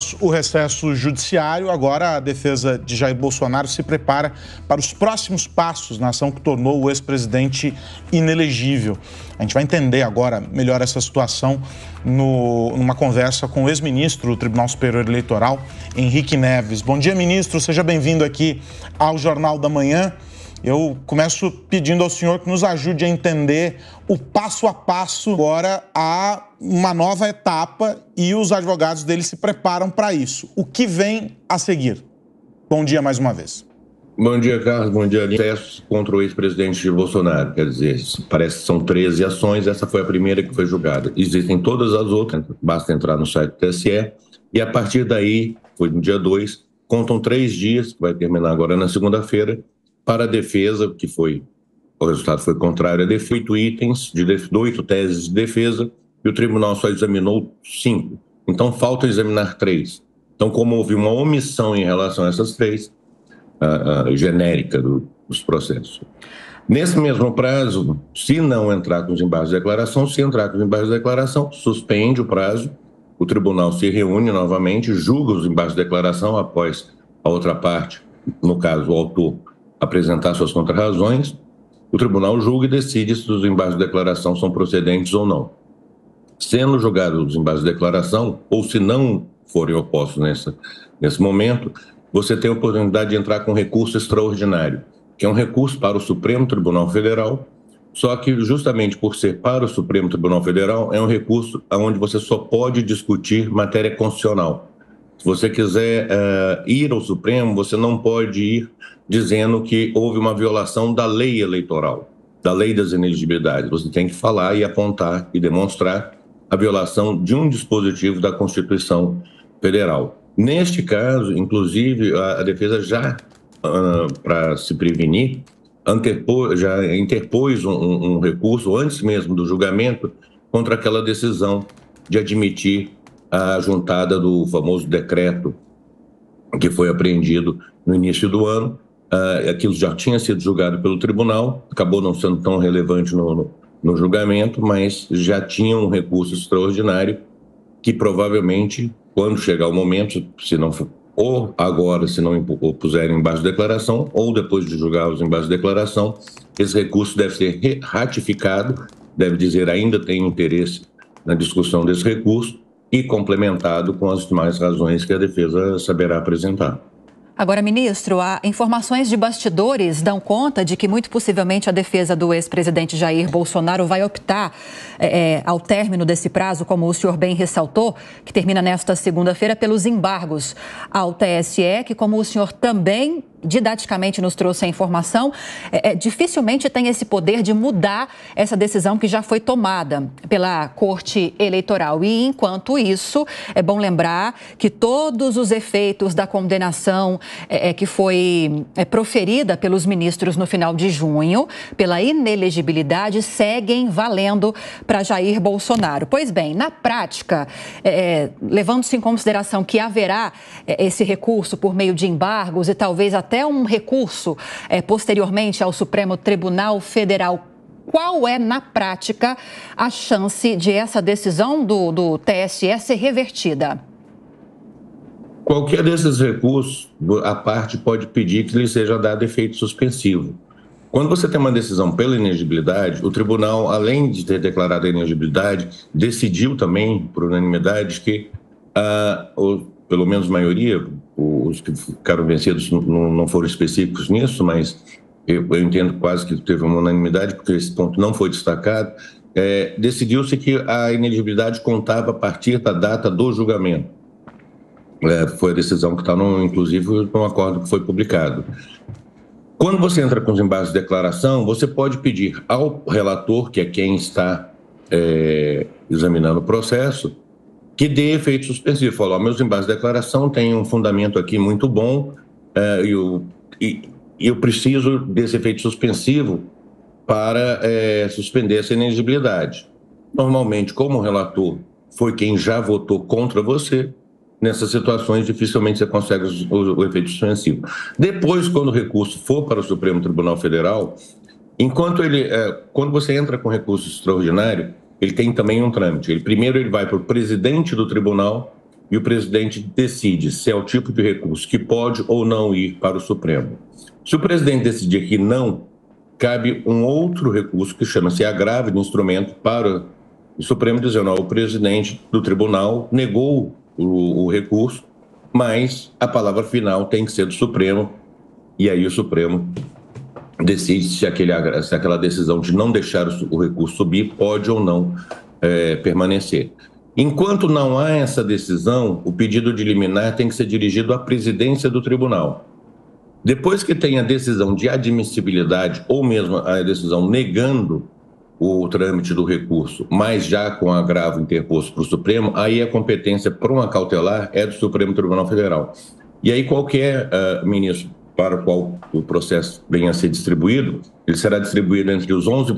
Após o recesso judiciário, agora a defesa de Jair Bolsonaro se prepara para os próximos passos na ação que tornou o ex-presidente inelegível. A gente vai entender agora melhor essa situação numa conversa com o ex-ministro do Tribunal Superior Eleitoral, Henrique Neves. Bom dia, ministro. Seja bem-vindo aqui ao Jornal da Manhã. Eu começo pedindo ao senhor que nos ajude a entender o passo a passo. Agora há uma nova etapa e os advogados dele se preparam para isso. O que vem a seguir? Bom dia mais uma vez. Bom dia, Carlos. Bom dia, Aline. Processo contra o ex-presidente Jair Bolsonaro. Quer dizer, parece que são 13 ações. Essa foi a primeira que foi julgada. Existem todas as outras. Basta entrar no site do TSE. E a partir daí, foi no dia 2, contam 3 dias, que vai terminar agora na segunda-feira, para a defesa, que o resultado foi contrário a defesa, 8 itens, 8 teses de defesa, e o tribunal só examinou 5. Então, falta examinar 3. Então, como houve uma omissão em relação a essas 3, a genérica dos processos. Nesse mesmo prazo, se não entrar com os embargos de declaração, se entrar com os embargos de declaração, suspende o prazo, o tribunal se reúne novamente, julga os embargos de declaração após a outra parte, no caso, o autor, apresentar suas contrarrazões, o tribunal julga e decide se os embargos de declaração são procedentes ou não. Sendo julgados os embargos de declaração, ou se não forem opostos nesse momento, você tem a oportunidade de entrar com recurso extraordinário, que é um recurso para o Supremo Tribunal Federal, só que justamente por ser para o Supremo Tribunal Federal, é um recurso onde você só pode discutir matéria constitucional. Se você quiser ir ao Supremo, você não pode ir dizendo que houve uma violação da lei eleitoral, da lei das inelegibilidades. Você tem que falar e apontar e demonstrar a violação de um dispositivo da Constituição Federal. Neste caso, inclusive, a defesa já, para se prevenir, já interpôs um recurso, antes mesmo do julgamento, contra aquela decisão de admitir a juntada do famoso decreto que foi apreendido no início do ano. Aquilo já tinha sido julgado pelo tribunal, acabou não sendo tão relevante no julgamento, mas já tinha um recurso extraordinário que provavelmente, quando chegar o momento, se não for, ou agora, se não puserem embaixo de declaração, ou depois de julgar os embaixo de declaração, esse recurso deve ser ratificado, deve dizer ainda tem interesse na discussão desse recurso e complementado com as demais razões que a defesa saberá apresentar. Agora, ministro, informações de bastidores dão conta de que, muito possivelmente, a defesa do ex-presidente Jair Bolsonaro vai optar, ao término desse prazo, como o senhor bem ressaltou, que termina nesta segunda-feira, pelos embargos ao TSE, que, como o senhor também didaticamente nos trouxe a informação, dificilmente tem esse poder de mudar essa decisão que já foi tomada pela Corte Eleitoral. E, enquanto isso, é bom lembrar que todos os efeitos da condenação que foi proferida pelos ministros no final de junho, pela inelegibilidade, seguem valendo para Jair Bolsonaro. Pois bem, na prática, levando-se em consideração que haverá esse recurso por meio de embargos e talvez até um recurso posteriormente ao Supremo Tribunal Federal, qual é, na prática, a chance de essa decisão do TSE ser revertida? Qualquer desses recursos, a parte pode pedir que lhe seja dado efeito suspensivo. Quando você tem uma decisão pela inelegibilidade, o tribunal, além de ter declarado a inelegibilidade, decidiu também, por unanimidade, que pelo menos a maioria, os que ficaram vencidos não foram específicos nisso, mas eu entendo quase que teve uma unanimidade, porque esse ponto não foi destacado, decidiu-se que a inelegibilidade contava a partir da data do julgamento. Foi a decisão que está, inclusive, no acordo que foi publicado. Quando você entra com os embargos de declaração, você pode pedir ao relator, que é quem está examinando o processo, que dê efeito suspensivo. Falou, meus embargos de declaração têm um fundamento aqui muito bom e eu preciso desse efeito suspensivo para suspender essa inelegibilidade. Normalmente, como o relator foi quem já votou contra você, nessas situações dificilmente você consegue o efeito suspensivo. Depois, quando o recurso for para o Supremo Tribunal Federal, quando você entra com recurso extraordinário, ele tem também um trâmite. Primeiro ele vai para o presidente do tribunal e o presidente decide se é o tipo de recurso que pode ou não ir para o Supremo. Se o presidente decidir que não, cabe um outro recurso que chama-se agravo de instrumento para o Supremo, dizendo que o presidente do tribunal negou o recurso, mas a palavra final tem que ser do Supremo, e aí o Supremo decide se aquela decisão de não deixar o recurso subir pode ou não permanecer. Enquanto não há essa decisão, o pedido de liminar tem que ser dirigido à presidência do tribunal. Depois que tem a decisão de admissibilidade ou mesmo a decisão negando o trâmite do recurso, mas já com agravo interposto para o Supremo, aí a competência para uma cautelar é do Supremo Tribunal Federal. E aí qualquer ministro para o qual o processo venha a ser distribuído, ele será distribuído entre os 11,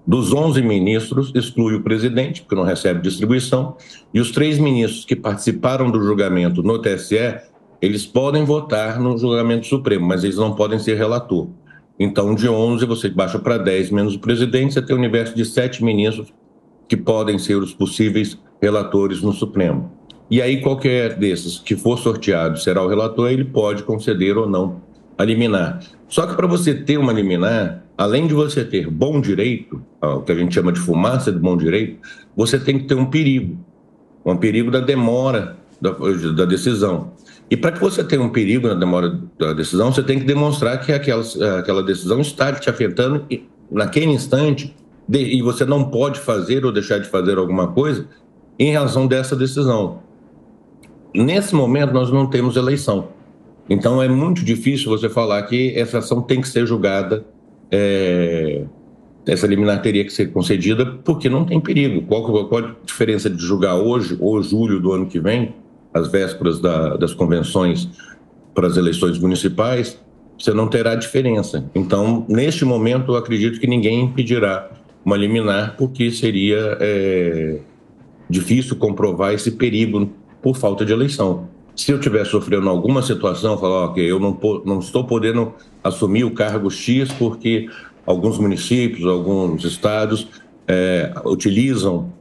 dos 11 ministros, exclui o presidente, porque não recebe distribuição, e os 3 ministros que participaram do julgamento no TSE, eles podem votar no julgamento supremo, mas eles não podem ser relator. Então, de 11, você baixa para 10, menos o presidente, você tem um universo de 7 ministros que podem ser os possíveis relatores no Supremo. E aí, qualquer desses que for sorteado será o relator, ele pode conceder ou não a liminar. Só que para você ter uma liminar, além de você ter bom direito, o que a gente chama de fumaça de bom direito, você tem que ter um perigo da demora da decisão. E para que você tenha um perigo na demora da decisão, você tem que demonstrar que aquela decisão está te afetando naquele instante e você não pode fazer ou deixar de fazer alguma coisa em razão dessa decisão. Nesse momento, nós não temos eleição. Então, é muito difícil você falar que essa ação tem que ser julgada, essa liminar teria que ser concedida, porque não tem perigo. Qual a diferença de julgar hoje ou julho do ano que vem, às vésperas das convenções para as eleições municipais? Você não terá diferença. Então, neste momento, eu acredito que ninguém impedirá uma liminar, porque seria difícil comprovar esse perigo por falta de eleição. Se eu estiver sofrendo alguma situação, falar que eu não estou podendo assumir o cargo X porque alguns municípios, alguns estados utilizam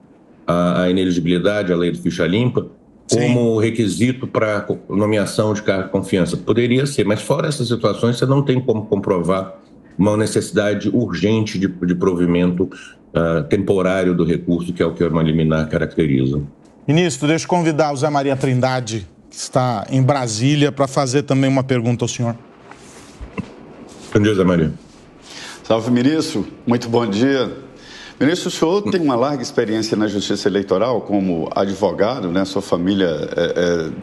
a inelegibilidade, a lei de ficha limpa, como requisito para nomeação de cargo de confiança. Poderia ser, mas fora essas situações, você não tem como comprovar uma necessidade urgente de provimento temporário do recurso, que é o que uma liminar caracteriza. Ministro, deixa eu convidar o Zé Maria Trindade, que está em Brasília, para fazer também uma pergunta ao senhor. Bom dia, Zé Maria. Salve, ministro. Muito bom dia. Ministro, o senhor tem uma larga experiência na Justiça Eleitoral como advogado, né? Sua família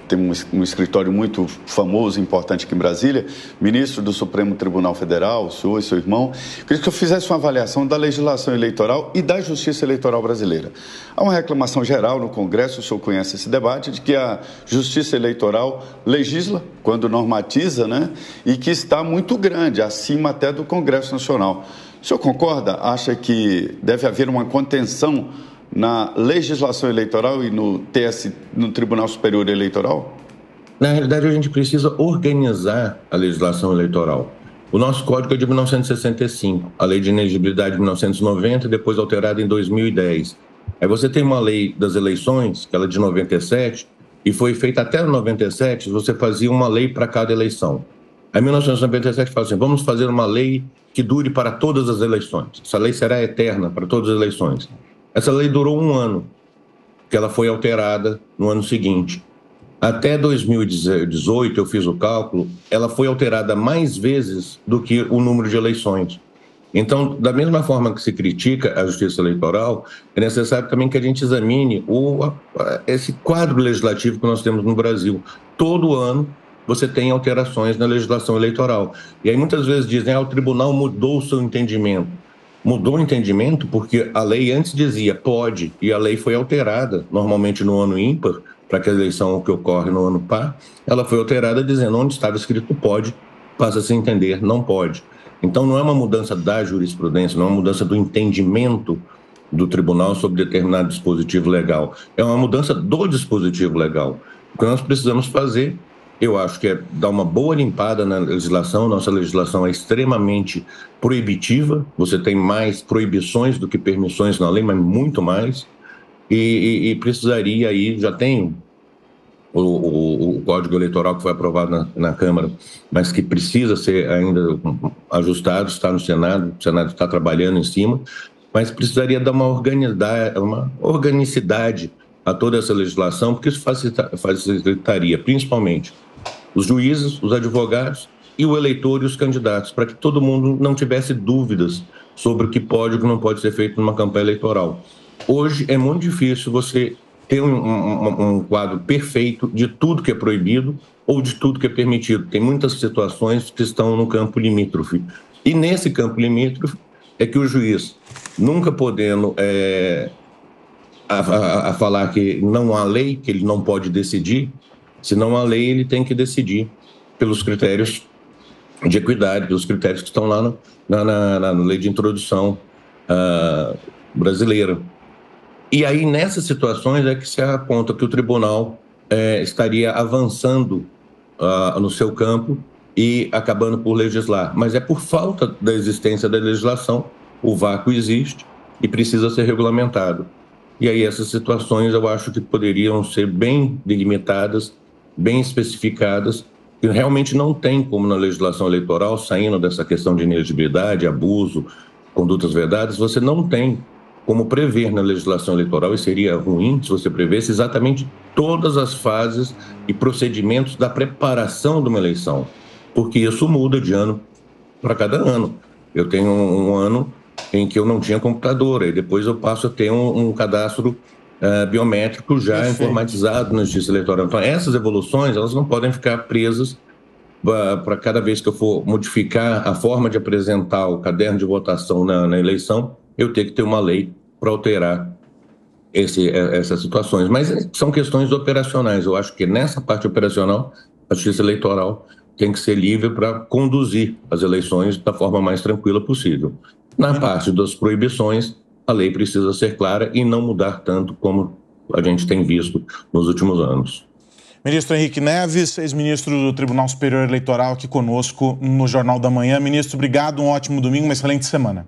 tem um escritório muito famoso e importante aqui em Brasília, ministro do Supremo Tribunal Federal, o senhor e seu irmão. Queria que eu fizesse uma avaliação da legislação eleitoral e da Justiça Eleitoral brasileira. Há uma reclamação geral no Congresso, o senhor conhece esse debate, de que a Justiça Eleitoral legisla quando normatiza, né? E que está muito grande, acima até do Congresso Nacional. O senhor concorda? Acha que deve haver uma contenção na legislação eleitoral e no Tribunal Superior Eleitoral? Na realidade, a gente precisa organizar a legislação eleitoral. O nosso código é de 1965, a lei de inelegibilidade de 1990 e depois alterada em 2010. Aí você tem uma lei das eleições, que ela é de 97, e foi feita até 97, você fazia uma lei para cada eleição. Aí, em 1997, fala assim, vamos fazer uma lei que dure para todas as eleições. Essa lei será eterna para todas as eleições. Essa lei durou 1 ano, que ela foi alterada no ano seguinte. Até 2018, eu fiz o cálculo, ela foi alterada mais vezes do que o número de eleições. Então, da mesma forma que se critica a Justiça Eleitoral, é necessário também que a gente examine esse quadro legislativo que nós temos no Brasil. Todo ano, você tem alterações na legislação eleitoral. E aí muitas vezes dizem, o tribunal mudou o seu entendimento. Mudou o entendimento porque a lei antes dizia pode, e a lei foi alterada, normalmente no ano ímpar, para que a eleição que ocorre no ano par, ela foi alterada dizendo onde estava escrito pode, passa a se entender não pode. Então não é uma mudança da jurisprudência, não é uma mudança do entendimento do tribunal sobre determinado dispositivo legal. É uma mudança do dispositivo legal. O que nós precisamos fazer, eu acho que é dar uma boa limpada na legislação. Nossa legislação é extremamente proibitiva. Você tem mais proibições do que permissões na lei, mas muito mais. E precisaria aí, já tem o Código Eleitoral que foi aprovado na Câmara, mas que precisa ser ainda ajustado, está no Senado, o Senado está trabalhando em cima, mas precisaria dar uma organicidade a toda essa legislação, porque isso facilitaria principalmente os juízes, os advogados e o eleitor e os candidatos, para que todo mundo não tivesse dúvidas sobre o que pode e o que não pode ser feito numa campanha eleitoral. Hoje é muito difícil você ter um quadro perfeito de tudo que é proibido ou de tudo que é permitido. Tem muitas situações que estão no campo limítrofe. E nesse campo limítrofe é que o juiz, nunca podendo a falar que não há lei, que ele não pode decidir, se não há lei, ele tem que decidir pelos critérios de equidade, pelos critérios que estão lá na lei de introdução brasileira. E aí, nessas situações, é que se aponta que o tribunal estaria avançando no seu campo e acabando por legislar. Mas é por falta da existência da legislação, o vácuo existe e precisa ser regulamentado. E aí, essas situações eu acho que poderiam ser bem delimitadas, bem especificadas, e realmente não tem como na legislação eleitoral, saindo dessa questão de inelegibilidade, abuso, condutas vedadas, você não tem como prever na legislação eleitoral, e seria ruim se você prevesse exatamente todas as fases e procedimentos da preparação de uma eleição, porque isso muda de ano para cada ano. Eu tenho um ano em que eu não tinha computador, e depois eu passo a ter um cadastro biométrico já informatizado na Justiça Eleitoral. Então, essas evoluções, elas não podem ficar presas para cada vez que eu for modificar a forma de apresentar o caderno de votação na eleição, eu ter que ter uma lei para alterar essas situações. Mas são questões operacionais. Eu acho que nessa parte operacional, a Justiça Eleitoral tem que ser livre para conduzir as eleições da forma mais tranquila possível. Na parte das proibições, a lei precisa ser clara e não mudar tanto como a gente tem visto nos últimos anos. Ministro Henrique Neves, ex-ministro do Tribunal Superior Eleitoral, aqui conosco no Jornal da Manhã. Ministro, obrigado, um ótimo domingo, uma excelente semana.